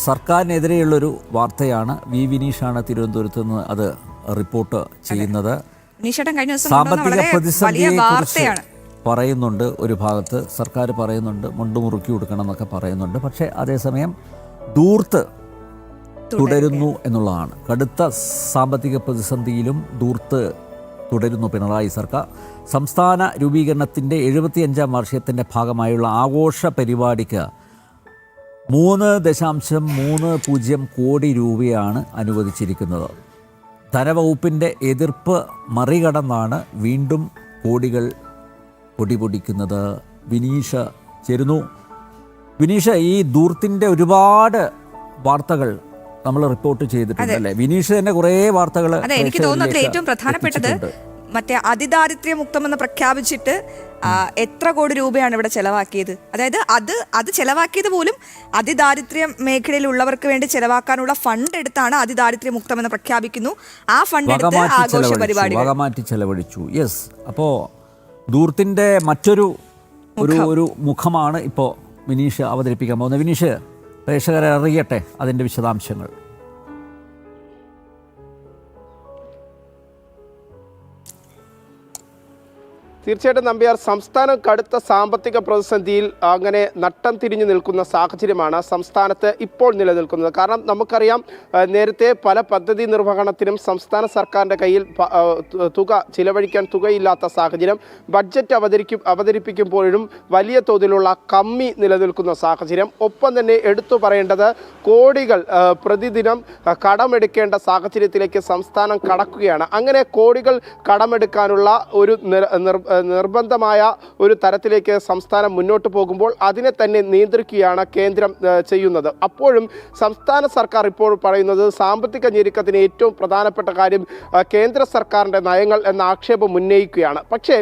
സർക്കാരിനെതിരെയുള്ളൊരു വാർത്തയാണ്. വിനീഷാണ് തിരുവനന്തപുരത്ത് നിന്ന് അത് റിപ്പോർട്ട് ചെയ്യുന്നത്. സാമ്പത്തിക പ്രതിസന്ധിയെക്കുറിച്ച് പറയുന്നുണ്ട്. ഒരു ഭാഗത്ത് സർക്കാർ പറയുന്നുണ്ട് മുണ്ടുമുറുക്കി കൊടുക്കണം എന്നൊക്കെ പറയുന്നുണ്ട്. പക്ഷേ അതേസമയം ധൂർത്ത് തുടരുന്നു എന്നുള്ളതാണ്. കടുത്ത സാമ്പത്തിക പ്രതിസന്ധിയിലും ധൂർത്ത് തുടരുന്നു പിണറായി സർക്കാർ. സംസ്ഥാന രൂപീകരണത്തിൻ്റെ 75-ാം വാർഷികത്തിൻ്റെ ഭാഗമായുള്ള ആഘോഷ പരിപാടിക്ക് 3.30 കോടി രൂപയാണ് അനുവദിച്ചിരിക്കുന്നത്. ധനവകുപ്പിൻ്റെ എതിർപ്പ് മറികടന്നാണ് വീണ്ടും കോടികൾ പൊടിപൊടിക്കുന്നത്. വിനീഷ് ചേരുന്നു. വിനീഷ്, ഈ ധൂർത്തിൻ്റെ ഒരുപാട് വാർത്തകൾ നമ്മൾ റിപ്പോർട്ട് ചെയ്തിട്ടുണ്ടല്ലേ? വിനീഷ് തന്നെ കുറേ വാർത്തകൾ. അതെ, എനിക്ക് തോന്നുന്നത് ഏറ്റവും പ്രധാനപ്പെട്ടത് മറ്റേ അതിദാരിദ്ര്യമുക്തമെന്ന് പ്രഖ്യാപിച്ചിട്ട് എത്ര കോടി രൂപയാണ് ഇവിടെ ചെലവാക്കിയത്. അതായത് അത് ചെലവാക്കിയത് പോലും അതിദാരിദ്ര്യ മേഖലയിലുള്ളവർക്ക് വേണ്ടി ചെലവാക്കാനുള്ള ഫണ്ട് എടുത്താണ് അതിദാരിദ്ര്യമുക്തമെന്ന് പ്രഖ്യാപിക്കുന്നു. ആ ഫണ്ട് എടുത്ത് ആഘോഷ പരിപാടി വകമാറ്റി ചെലവഴിച്ചു. യെസ്. അപ്പോൾ ധൂർത്തിൻ്റെ മറ്റൊരു ഒരു മുഖമാണ് ഇപ്പോൾ വിനീഷ് അവതരിപ്പിക്കാൻ പോകുന്നത്. വിനീഷ്, പ്രേക്ഷകരെ അറിയട്ടെ അതിൻ്റെ വിശദാംശങ്ങൾ. തീർച്ചയായിട്ടും നമ്പ്യാർ, സംസ്ഥാനം കടുത്ത സാമ്പത്തിക പ്രതിസന്ധിയിൽ അങ്ങനെ നട്ടം തിരിഞ്ഞു നിൽക്കുന്ന സാഹചര്യമാണ് സംസ്ഥാനത്ത് ഇപ്പോൾ നിലനിൽക്കുന്നത്. കാരണം നമുക്കറിയാം, നേരത്തെ പല പദ്ധതി നിർവഹണത്തിനും സംസ്ഥാന സർക്കാരിൻ്റെ കയ്യിൽ ചിലവഴിക്കാൻ തുകയില്ലാത്ത സാഹചര്യം, ബഡ്ജറ്റ് അവതരിപ്പിക്കുമ്പോഴും വലിയ തോതിലുള്ള കമ്മി നിലനിൽക്കുന്ന സാഹചര്യം. ഒപ്പം തന്നെ എടുത്തു പറയേണ്ടത്, കോടികൾ പ്രതിദിനം കടമെടുക്കേണ്ട സാഹചര്യത്തിലേക്ക് സംസ്ഥാനം കടക്കുകയാണ്. അങ്ങനെ കോടികൾ കടമെടുക്കാനുള്ള ഒരു നിർബന്ധമായ ഒരു തരത്തിലേക്ക് സംസ്ഥാനം മുന്നോട്ട് പോകുമ്പോൾ അതിനെ തന്നെ നിയന്ത്രിക്കുകയാണ് കേന്ദ്രം ചെയ്യുന്നത്. അപ്പോഴും സംസ്ഥാന സർക്കാർ ഇപ്പോൾ പറയുന്നത് സാമ്പത്തിക ഞെരുക്കത്തിന് ഏറ്റവും പ്രധാനപ്പെട്ട കാര്യം കേന്ദ്ര സർക്കാരിൻ്റെ നയങ്ങൾ എന്ന ആക്ഷേപം ഉന്നയിക്കുകയാണ്. പക്ഷേ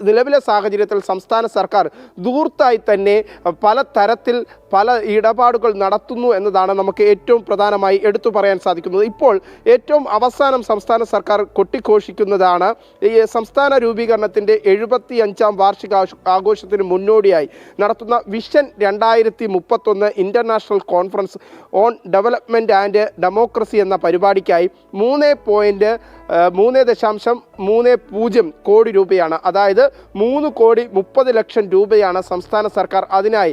നിലവിലെ സാഹചര്യത്തിൽ സംസ്ഥാന സർക്കാർ ധൂർത്തായി തന്നെ പല തരത്തിൽ പല ഇടപാടുകൾ നടത്തുന്നു എന്നതാണ് നമുക്ക് ഏറ്റവും പ്രധാനമായി എടുത്തു പറയാൻ സാധിക്കുന്നത്. ഇപ്പോൾ ഏറ്റവും അവസാനം സംസ്ഥാന സർക്കാർ കൊട്ടിഘോഷിക്കുന്നതാണ് ഈ സംസ്ഥാന രൂപീകരണത്തിൻ്റെ 75-ാം വാർഷിക ആഘോഷത്തിന് മുന്നോടിയായി നടത്തുന്ന vision 2031 international conference on development and democracy എന്ന പരിപാടിക്കായി 3.30 കോടി രൂപയാണ്. അതായത് 3,30,00,000 രൂപയാണ് സംസ്ഥാന സർക്കാർ അതിനായി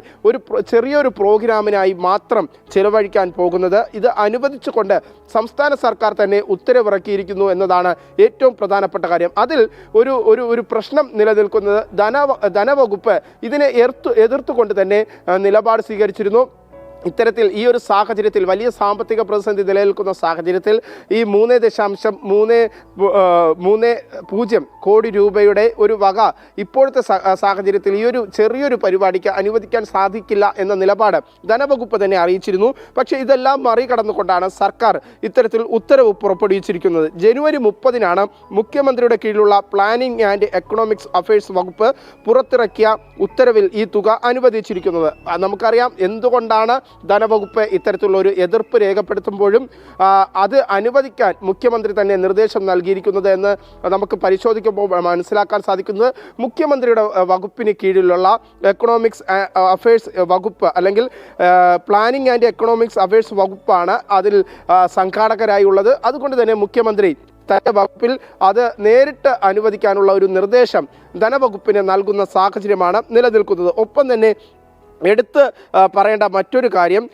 ചെറിയൊരു പ്രോഗ്രാമിനായി മാത്രം ചെലവഴിക്കാൻ പോകുന്നത്. ഇത് അനുവദിച്ചുകൊണ്ട് സംസ്ഥാന സർക്കാർ തന്നെ ഉത്തരവിറക്കിയിരിക്കുന്നു എന്നതാണ് ഏറ്റവും പ്രധാനപ്പെട്ട കാര്യം. അതിൽ ഒരു പ്രശ്നം നിലനിൽക്കുന്നത് ധനവകുപ്പ് ഇതിനെ എതിർത്തുകൊണ്ട് തന്നെ നിലപാട് സ്വീകരിച്ചിരുന്നു. ഇത്തരത്തിൽ ഈ ഒരു സാഹചര്യത്തിൽ, വലിയ സാമ്പത്തിക പ്രതിസന്ധി നിലനിൽക്കുന്ന സാഹചര്യത്തിൽ ഈ 3.30 കോടി രൂപയുടെ ഒരു വക ഇപ്പോഴത്തെ സാഹചര്യത്തിൽ ഈ ഒരു ചെറിയൊരു പരിപാടിക്ക് അനുവദിക്കാൻ സാധിക്കില്ല എന്ന നിലപാട് ധനവകുപ്പ് തന്നെ അറിയിച്ചിരുന്നു. പക്ഷേ ഇതെല്ലാം മറികടന്നുകൊണ്ടാണ് സർക്കാർ ഇത്തരത്തിൽ ഉത്തരവ് പുറപ്പെടുവിച്ചിരിക്കുന്നത്. ജനുവരി 30-നാണ് മുഖ്യമന്ത്രിയുടെ കീഴിലുള്ള പ്ലാനിംഗ് ആൻഡ് എക്കണോമിക്സ് അഫയേഴ്സ് വകുപ്പ് പുറത്തിറക്കിയ ഉത്തരവിൽ ഈ തുക അനുവദിച്ചിരിക്കുന്നത്. നമുക്കറിയാം എന്തുകൊണ്ടാണ് ധനവകുപ്പ് ഇത്തരത്തിലുള്ള ഒരു എതിർപ്പ് രേഖപ്പെടുത്തുമ്പോഴും അത് അനുവദിക്കാൻ മുഖ്യമന്ത്രി തന്നെ നിർദ്ദേശം നൽകിയിരിക്കുന്നത് എന്ന് നമുക്ക് പരിശോധിക്കുമ്പോൾ മനസ്സിലാക്കാൻ സാധിക്കുന്നത്. മുഖ്യമന്ത്രിയുടെ വകുപ്പിന് കീഴിലുള്ള എക്കണോമിക്സ് അഫയേഴ്സ് വകുപ്പ് അല്ലെങ്കിൽ പ്ലാനിംഗ് ആൻഡ് എക്കണോമിക്സ് അഫയേഴ്സ് വകുപ്പാണ് അതിൽ സംഘാടകരായി ഉള്ളത്. അതുകൊണ്ട് തന്നെ മുഖ്യമന്ത്രി തന്റെ വകുപ്പിൽ അത് നേരിട്ട് അനുവദിക്കാനുള്ള ഒരു നിർദ്ദേശം ധനവകുപ്പിന് നൽകുന്ന സാഹചര്യമാണ് നിലനിൽക്കുന്നത്. ഒപ്പം തന്നെ എടുത്ത് പറയേണ്ട മറ്റൊരു കാര്യം,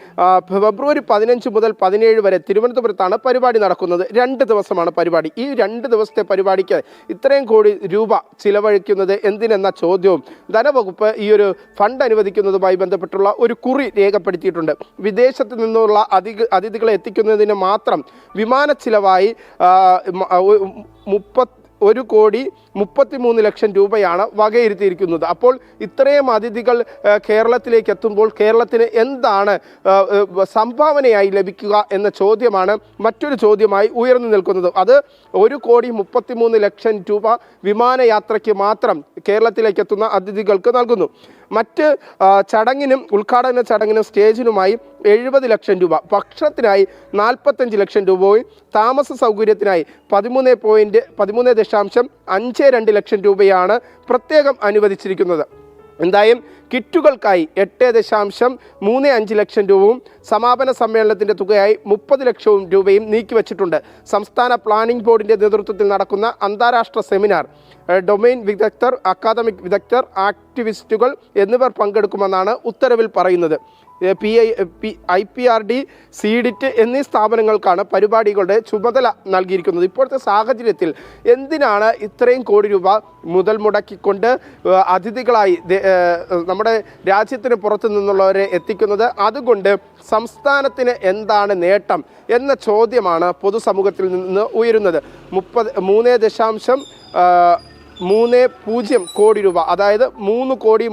ഫെബ്രുവരി 15 മുതൽ 17 വരെ തിരുവനന്തപുരത്താണ് പരിപാടി നടക്കുന്നത്. 2 ദിവസമാണ് പരിപാടി. ഈ 2 ദിവസത്തെ പരിപാടിക്ക് ഇത്രയും കോടി രൂപ ചിലവഴിക്കുന്നത് എന്തിനെന്ന ചോദ്യവും ധനവകുപ്പ് ഈ ഒരു ഫണ്ട് അനുവദിക്കുന്നതുമായി ബന്ധപ്പെട്ടുള്ള ഒരു കുറി രേഖപ്പെടുത്തിയിട്ടുണ്ട്. വിദേശത്ത് നിന്നുള്ള അതിഥികളെ എത്തിക്കുന്നതിന് മാത്രം വിമാന ചിലവായി 1,33,00,000 രൂപയാണ് വകയിരുത്തിയിരിക്കുന്നത്. അപ്പോൾ ഇത്രയും അതിഥികൾ കേരളത്തിലേക്ക് എത്തുമ്പോൾ കേരളത്തിന് എന്താണ് സംഭാവനയായി ലഭിക്കുക എന്ന ചോദ്യമാണ് മറ്റൊരു ചോദ്യമായി ഉയർന്നു നിൽക്കുന്നത്. അത് 1,33,00,000 രൂപ വിമാനയാത്രയ്ക്ക് മാത്രം കേരളത്തിലേക്ക് എത്തുന്ന അതിഥികൾക്ക് നൽകുന്നു. മറ്റ് ചടങ്ങിനും ഉദ്ഘാടന ചടങ്ങിനും സ്റ്റേജിനുമായി 70 ലക്ഷം രൂപ, ഭക്ഷണത്തിനായി 45 ലക്ഷം രൂപയും താമസ സൗകര്യത്തിനായി 13.52 ലക്ഷം രൂപയാണ് പ്രത്യേകം അനുവദിച്ചിരിക്കുന്നത്. എന്തായാലും കിറ്റുകൾക്കായി 8.35 ലക്ഷം രൂപയും സമാപന സമ്മേളനത്തിൻ്റെ തുകയായി 30 ലക്ഷം രൂപയും നീക്കിവച്ചിട്ടുണ്ട്. സംസ്ഥാന പ്ലാനിംഗ് ബോർഡിൻ്റെ നേതൃത്വത്തിൽ നടക്കുന്ന അന്താരാഷ്ട്ര സെമിനാർ ഡൊമൈൻ വിദഗ്ധർ, അക്കാദമിക് വിദഗ്ധർ, ആക്ടിവിസ്റ്റുകൾ എന്നിവർ പങ്കെടുക്കുമെന്നാണ് ഉത്തരവിൽ പറയുന്നത്. IPRD, സീഡിറ്റ് എന്നീ സ്ഥാപനങ്ങൾക്കാണ് പരിപാടികളുടെ ചുമതല നൽകിയിരിക്കുന്നത്. ഇപ്പോഴത്തെ സാഹചര്യത്തിൽ എന്തിനാണ് ഇത്രയും കോടി രൂപ മുതൽ മുടക്കിക്കൊണ്ട് അതിഥികളായി നമ്മുടെ രാജ്യത്തിന് പുറത്തു നിന്നുള്ളവരെ എത്തിക്കുന്നത്? അതുകൊണ്ട് സംസ്ഥാനത്തിന് എന്താണ് നേട്ടം എന്ന ചോദ്യമാണ് പൊതുസമൂഹത്തിൽ നിന്ന് ഉയരുന്നത്. 3.30 കോടി രൂപ, അതായത് 3.30 കോടി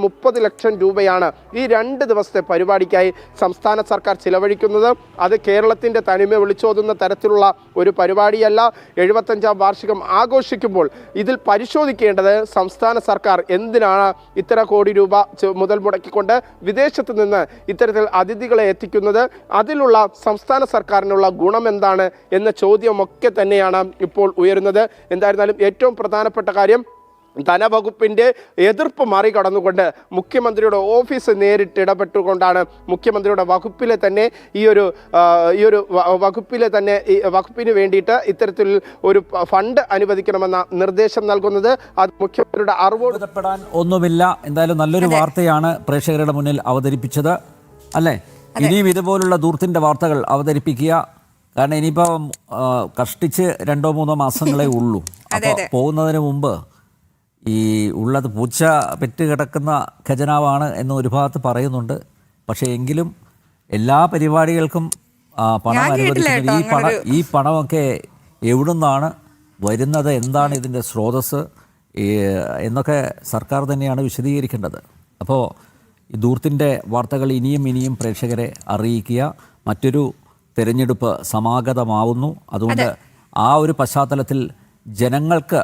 രൂപയാണ് ഈ 2 ദിവസത്തെ പരിപാടിക്കായി സംസ്ഥാന സർക്കാർ ചിലവഴിക്കുന്നത്. അത് കേരളത്തിൻ്റെ തനിമ വിളിച്ചോതുന്ന തരത്തിലുള്ള ഒരു പരിപാടിയല്ല. 75ാം വാർഷികം ആഘോഷിക്കുമ്പോൾ ഇതിൽ പരിശോധിക്കേണ്ടത് സംസ്ഥാന സർക്കാർ എന്തിനാണ് ഇത്ര കോടി രൂപ മുതൽ മുടക്കിക്കൊണ്ട് വിദേശത്ത് നിന്ന് ഇത്തരത്തിൽ അതിഥികളെ എത്തിക്കുന്നത്, അതിലുള്ള സംസ്ഥാന സർക്കാരിനുള്ള ഗുണം എന്താണ് എന്ന ചോദ്യമൊക്കെ തന്നെയാണ് ഇപ്പോൾ ഉയരുന്നത്. എന്തായിരുന്നാലും ഏറ്റവും പ്രധാനപ്പെട്ട കാര്യം, ധനവകുപ്പിൻ്റെ എതിർപ്പ് മറികടന്നുകൊണ്ട് മുഖ്യമന്ത്രിയുടെ ഓഫീസ് നേരിട്ട് ഇടപെട്ടുകൊണ്ടാണ് മുഖ്യമന്ത്രിയുടെ വകുപ്പിലെ തന്നെ ഈ വകുപ്പിന് വേണ്ടിയിട്ട് ഇത്തരത്തിൽ ഒരു ഫണ്ട് അനുവദിക്കണമെന്ന നിർദ്ദേശം നൽകുന്നത്. അത് മുഖ്യമന്ത്രിയുടെ അറിവോടപ്പെടാൻ ഒന്നുമില്ല. എന്തായാലും നല്ലൊരു വാർത്തയാണ് പ്രേക്ഷകരുടെ മുന്നിൽ അവതരിപ്പിച്ചത്, അല്ലേ? ഇനിയും ഇതുപോലുള്ള ദൂർത്തിൻ്റെ വാർത്തകൾ അവതരിപ്പിക്കുക. കാരണം ഇനിയിപ്പം കഷ്ടിച്ച് 2-3 മാസങ്ങളേ ഉള്ളൂ. അപ്പോൾ പോകുന്നതിന് മുമ്പ് ഈ ഉള്ളത് പൂച്ച പെറ്റ് കിടക്കുന്ന ഖജനാവാണ് എന്ന് ഒരു ഭാഗത്ത് പറയുന്നുണ്ട്. പക്ഷേ എങ്കിലും എല്ലാ പരിപാടികൾക്കും പണം അനുവദിക്കുന്നത്, ഈ പണമൊക്കെ എവിടുന്നാണ് വരുന്നത്, എന്താണ് ഇതിൻ്റെ സ്രോതസ്സ് എന്നൊക്കെ സർക്കാർ തന്നെയാണ് വിശദീകരിക്കേണ്ടത്. അപ്പോൾ ഈ ദൂർത്തിൻ്റെ വാർത്തകൾ ഇനിയും പ്രേക്ഷകരെ അറിയിക്കുക. മറ്റൊരു തെരഞ്ഞെടുപ്പ് സമാഗതമാവുന്നു. അതുകൊണ്ട് ആ ഒരു പശ്ചാത്തലത്തിൽ ജനങ്ങൾക്ക്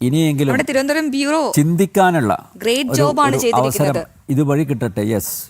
ഇനിയെങ്കിലും തിരുവനന്തപുരം ബ്യൂറോ ചിന്തിക്കാനുള്ള ഗ്രേറ്റ് ജോബാണ് ചെയ്തിരിക്കുന്നത്. അവസരം ഇതുവഴി കിട്ടട്ടെ. യെസ്.